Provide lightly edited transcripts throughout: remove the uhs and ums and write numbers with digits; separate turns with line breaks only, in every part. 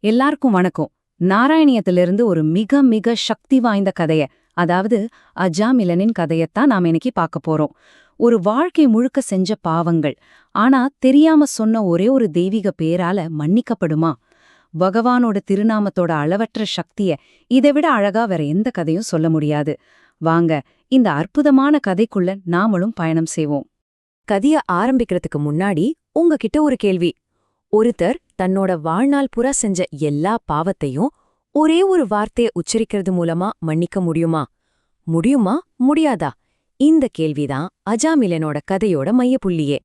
எல்லாருக்கும் வணக்கம். நாராயணியத்திலிருந்து ஒரு மிக மிக சக்தி வாய்ந்த கதைய, அதாவது அஜாமிலனின் கதையத்தான் நாம இன்னைக்கு பார்க்க போறோம். ஒரு வாழ்க்கை முழுக்க செஞ்ச பாவங்கள், ஆனா தெரியாம சொன்ன ஒரே ஒரு தெய்வீக பேரால மன்னிக்கப்படுமா? பகவானோட திருநாமத்தோட அளவற்ற சக்திய இதைவிட அழகா வேற எந்த கதையும் சொல்ல முடியாது. வாங்க, இந்த அற்புதமான கதைக்குள்ள நாமளும் பயணம் செய்வோம்.
கதைய ஆரம்பிக்கிறதுக்கு முன்னாடி உங்ககிட்ட ஒரு கேள்வி. ஒருத்தர் தன்னோட வாழ்நாள் புறா செஞ்ச எல்லா பாவத்தையும் ஒரே ஒரு வார்த்தையை உச்சரிக்கிறது மூலமா மன்னிக்க முடியுமா? முடியாதா? இந்த கேள்விதான் அஜாமிலனோட கதையோட மையப்புள்ளியே.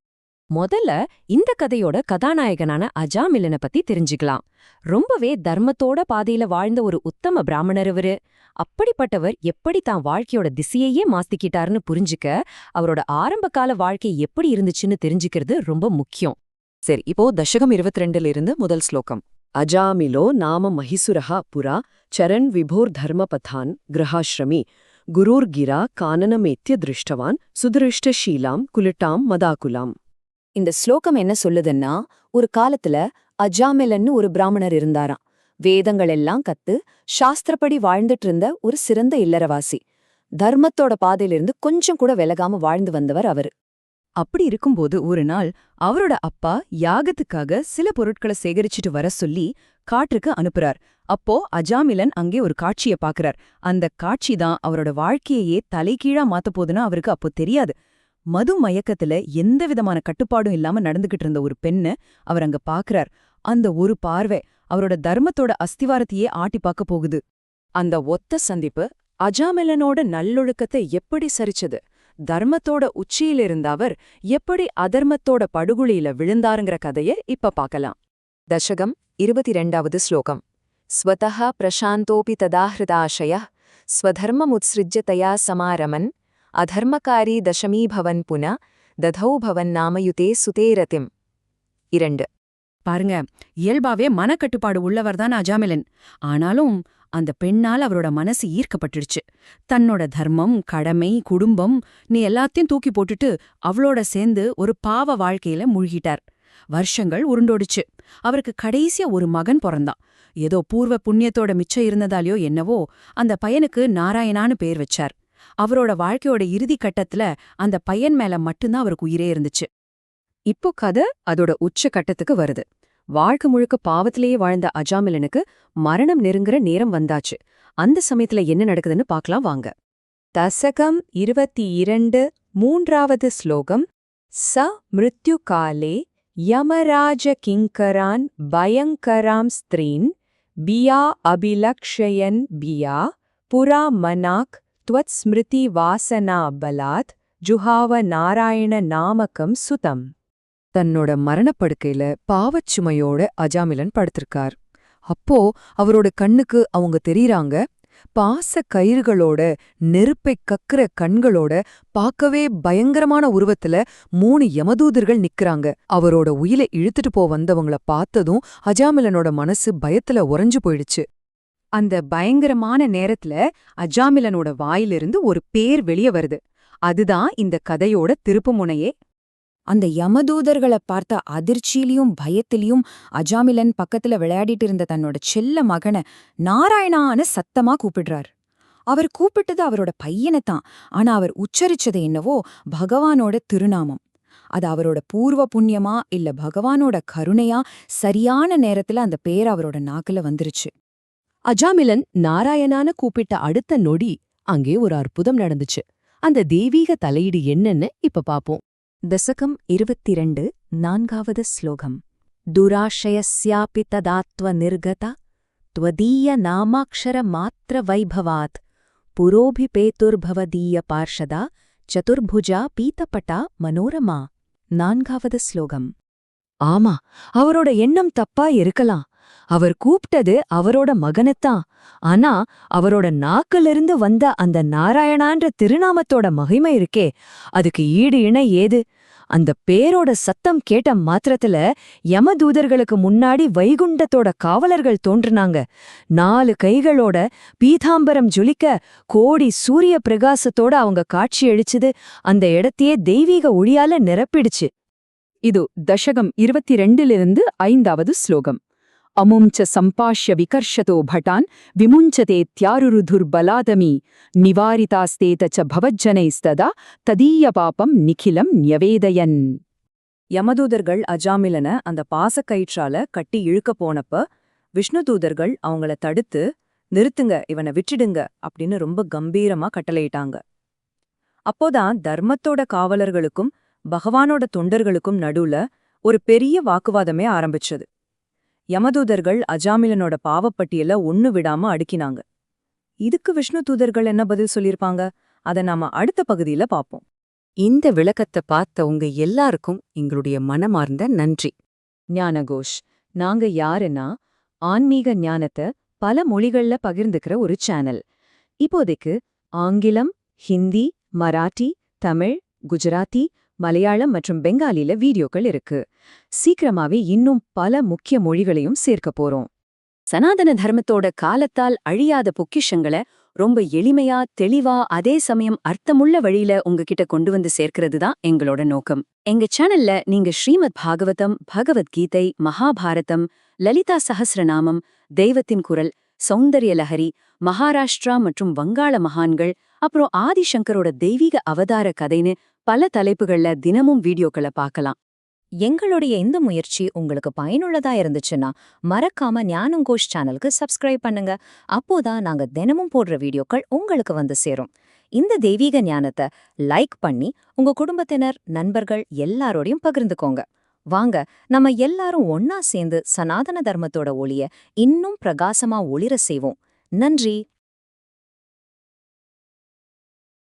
முதல்ல இந்த கதையோட கதாநாயகனான அஜாமிலனை பத்தி தெரிஞ்சுக்கலாம். ரொம்பவே தர்மத்தோட பாதையில வாழ்ந்த ஒரு உத்தம பிராமணர் இவரு. அப்படிப்பட்டவர் எப்படி தான் வாழ்க்கையோட திசையையே மாத்திக்கிட்டாருன்னு புரிஞ்சுக்க அவரோட ஆரம்பகால வாழ்க்கை எப்படி இருந்துச்சுன்னு தெரிஞ்சுக்கிறது ரொம்ப முக்கியம். சரி, இப்போ தசகம் 22 இருந்து முதல் ஸ்லோகம். அஜாமிலோ நாம மஹிசுரஹா புரா சரண் விபோர் தர்மபதான் கிரஹாஸ்ரமி குரூர்கிரா கானனமேத்திய திருஷ்டவான் சுதிருஷ்டஷீலாம் குலிட்டாம் மதாகுலாம். இந்த ஸ்லோகம் என்ன சொல்லுதுன்னா, ஒரு காலத்துல அஜாமிலன்னு ஒரு பிராமணர் இருந்தாராம். வேதங்கள் எல்லாம் கத்து சாஸ்திரப்படி வாழ்ந்துட்டு இருந்த ஒரு சிறந்த இல்லறவாசி. தர்மத்தோட பாதையிலிருந்து கொஞ்சம் கூட விலகாம வாழ்ந்து வந்தவர் அவரு. அப்படி இருக்கும்போது ஒரு நாள் அவரோட அப்பா யாகத்துக்காக சில பொருட்களை சேகரிச்சுட்டு வர சொல்லி காட்டுக்கு அனுப்புறார். அப்போ அஜாமிலன் அங்கே ஒரு காட்சிய பாக்குறார். அந்த காட்சி தான் அவரோட வாழ்க்கையையே தலைகீழா மாத்த போதுன்னா அவருக்கு அப்போ தெரியாது. மது மயக்கத்துல எந்த விதமான கட்டுப்பாடும் இல்லாம நடந்துகிட்டு இருந்த ஒரு பெண்ணு அவர் அங்க பாக்குறார். அந்த ஒரு பார்வை அவரோட தர்மத்தோட அஸ்திவாரத்தையே ஆட்டி பார்க்க போகுது. அந்த ஒத்த சந்திப்பு அஜாமிலனோட நல்லொழுக்கத்தை எப்படி சரிச்சது? தர்மத்தோட உச்சியிலிருந்த அவர் எப்படி அதர்மத்தோட படுகுழியில விழுந்தாருங்கிற கதைய இப்ப பார்க்கலாம். தசகம் 22வது ஸ்லோகம். ஸ்வதஹ பிரசாந்தோபி ததாஹிருதாஷய ஸ்வதர்மமுத்ஸ்ருஜ்ய தயா சமாரமன் அதர்மகாரி தசமீபவன் புன ததௌபவன் நாமயுதே சுதேரதிம். 2.
பாருங்க, இயல்பாவே மனக்கட்டுப்பாடு உள்ளவர்தான் அஜாமிலன். ஆனாலும் அந்த பெண்ணால் அவரோட மனசு ஈர்க்கப்பட்டுடுச்சு. தன்னோட தர்மம், கடமை, குடும்பம் நீ எல்லாத்தையும் தூக்கி போட்டுட்டு அவளோட சேர்ந்து ஒரு பாவ வாழ்க்கையில மூழ்கிட்டார். வருஷங்கள் உருண்டோடுச்சு. அவருக்கு கடைசியா ஒரு மகன் பிறந்தான். ஏதோ பூர்வ புண்ணியத்தோட மிச்சம் இருந்ததாலையோ என்னவோ அந்த பையனுக்கு நாராயணான்னு பேர் வச்சார். அவரோட வாழ்க்கையோட இறுதி கட்டத்துல அந்த பையன் மேல மட்டும்தான் அவருக்கு உயிரே இருந்துச்சு. இப்போ கதை அதோட உச்ச கட்டத்துக்கு வருது. வாழ்க்கை முழுக்க பாவத்திலேயே வாழ்ந்த அஜாமிலனுக்கு மரணம் நெருங்குற நேரம் வந்தாச்சு. அந்த சமயத்துல என்ன நடக்குதுன்னு பார்க்கலாம் வாங்க. தசகம் 22 3வது ஸ்லோகம். ச மிருத்யு காலே யமராஜ கிங்கரான் பயங்கராம் ஸ்திரீன் பியா அபிலக்ஷயன் பியா புரா மனாக் த்வத் ஸ்மிருதி வாசனா பலாத் ஜுஹாவ நாராயண நாமகம் சுதம். தன்னோட மரணப்படுக்கையில பாவச்சுமையோட அஜாமிலன் படுத்திருக்கார். அப்போ அவரோட கண்ணுக்கு அவங்க தெரியறாங்க. பாச கயிறுகளோட, நெருப்பை கக்குற கண்களோட, பார்க்கவே பயங்கரமான உருவத்துல 3 யமதூதர்கள் நிக்கறாங்க. அவரோட உயிரை இழுத்துட்டு வந்தவங்கள பார்த்ததும் அஜாமிலனோட மனசு பயத்துல உறைஞ்சு போயிடுச்சு. அந்த பயங்கரமான நேரத்துல அஜாமிலனோட வாயிலிருந்து ஒரு பேர் வெளிய வருது. அதுதான் இந்த கதையோட திருப்புமுனையே. அந்த யமதூதர்களை பார்த்த அதிர்ச்சியிலையும் பயத்திலையும் அஜாமிலன் பக்கத்துல விளையாடிட்டு இருந்த தன்னோட செல்ல மகனை நாராயணான்னு சத்தமா கூப்பிடுறார். அவர் கூப்பிட்டது அவரோட பையனைத்தான். ஆனா அவர் உச்சரிச்சது என்னவோ பகவானோட திருநாமம். அது அவரோட பூர்வ புண்ணியமா இல்ல பகவானோட கருணையா சரியான நேரத்துல அந்த பேர் அவரோட நாக்குல வந்துருச்சு. அஜாமிலன் நாராயணான்னு கூப்பிட்ட அடுத்த நொடி அங்கே ஒரு அற்புதம் நடந்துச்சு. அந்த தெய்வீக தலையீடு என்னன்னு இப்ப பாப்போம். தசகம் 22 4வது ஸ்லோகம். துராஷயஸ்யாபி ததாத்வ நிர்கதா த்வதீய நாமாக்ஷர மாத்திர வைபவாத் புரோபிபேதுர்பவதீய பார்ஷதா சதுர்புஜா பீதபட்டா மனோரமா. 4வது ஸ்லோகம். ஆமா, அவரோட எண்ணம் தப்பா இருக்கலாம். அவர் கூப்பிட்டது அவரோட மகனைத்தான். ஆனா அவரோட நாக்கிலிருந்து வந்த அந்த நாராயணான்ற திருநாமத்தோட மகிமை இருக்கே, அதுக்கு ஈடு இணை ஏது? அந்த பேரோட சத்தம் கேட்ட மாத்திரத்துல யமதூதர்களுக்கு முன்னாடி வைகுண்டத்தோட காவலர்கள் தோன்றுனாங்க. 4 கைகளோட பீதாம்பரம் ஜொலிக்க கோடி சூரிய பிரகாசத்தோட அவங்க காட்சி அளிச்சது அந்த இடத்தையே தெய்வீக ஒளியால நிரப்பிடுச்சு. இது தசகம் 22 5வது ஸ்லோகம்.
அமும் ச சம்பாஷ்ய விகர்ஷதோ பட்டான் விமுஞ்சதேத்யாருருதுர்பலாதமி நிவாரிதாஸ்தேத ச பவஜ்ஜனைஸ்ததா ததீய பாபம் நிகிலம் ன்யவேதயன்.
யமதூதர்கள் அஜாமிலன அந்த பாசக்கயிற்றால கட்டி இழுக்க போனப்ப விஷ்ணுதூதர்கள் அவங்கள தடுத்து, நிறுத்துங்க, இவனை விட்டுடுங்க அப்படின்னு ரொம்ப கம்பீரமா கட்டளையிட்டாங்க. அப்போதான் தர்மத்தோட காவலர்களுக்கும் பகவானோட தொண்டர்களுக்கும் நடுவுல ஒரு பெரிய வாக்குவாதமே ஆரம்பிச்சது. யமதூதர்கள் அஜாமிலனோட பாவப்பட்டியல ஒண்ணு விடாம அடுக்கினாங்க. இதுக்கு விஷ்ணு தூதர்கள் என்ன பதில் சொல்லிருப்பாங்க? அத நாம அடுத்த பகுதியில பாப்போம்.
இந்த விளக்கத்தை பார்த்த உங்க எல்லாருக்கும் எங்களுடைய மனமார்ந்த நன்றி.
ஞானகோஷ், நாங்க யாருன்னா ஆன்மீக ஞானத்தை பல மொழிகள்ல பகிர்ந்துக்கிற ஒரு சேனல். இப்போதைக்கு ஆங்கிலம், ஹிந்தி, மராட்டி, தமிழ், குஜராத்தி, மலையாளம் மற்றும் பெங்காலில வீடியோக்கள் இருக்கு. சீக்கிரமாவே இன்னும் பல முக்கிய மொழிகளையும் சேர்க்க போறோம்.
சனாதன தர்மத்தோட காலத்தால் அழியாத பொக்கிஷங்களை ரொம்ப எளிமையா, தெளிவா, அதே சமயம் அர்த்தமுள்ள வழியில உங்ககிட்ட கொண்டு வந்து சேர்க்கிறது தான் எங்களோட நோக்கம். எங்க சேனல்ல நீங்க ஸ்ரீமத் பாகவதம், பகவத்கீதை, மகாபாரதம், லலிதா சஹஸ்ரநாமம், தெய்வத்தின் குரல், சௌந்தர்ய லஹரி, மகாராஷ்டிரா மற்றும் வங்காள மகான்கள், அப்புறம் ஆதிசங்கரோட தெய்வீக அவதார கதைன்னு பல தலைப்புகள்ல தினமும் வீடியோக்களை பார்க்கலாம்.
எங்களுடைய இந்த முயற்சி உங்களுக்கு பயனுள்ளதா இருந்துச்சுன்னா மறக்காம ஞானங்கோஷ் சேனலுக்கு சப்ஸ்கிரைப் பண்ணுங்க. அப்போதான் நாங்க தினமும் போடுற வீடியோக்கள் உங்களுக்கு வந்து சேரும். இந்த தெய்வீக ஞானத்தை லைக் பண்ணி உங்க குடும்பத்தினர், நண்பர்கள் எல்லாரோடையும் பகிர்ந்துக்கோங்க. வாங்க, நம்ம எல்லாரும் ஒன்னா சேர்ந்து சனாதன தர்மத்தோட ஒளிய இன்னும் பிரகாசமா ஒளிர செய்வோம். நன்றி.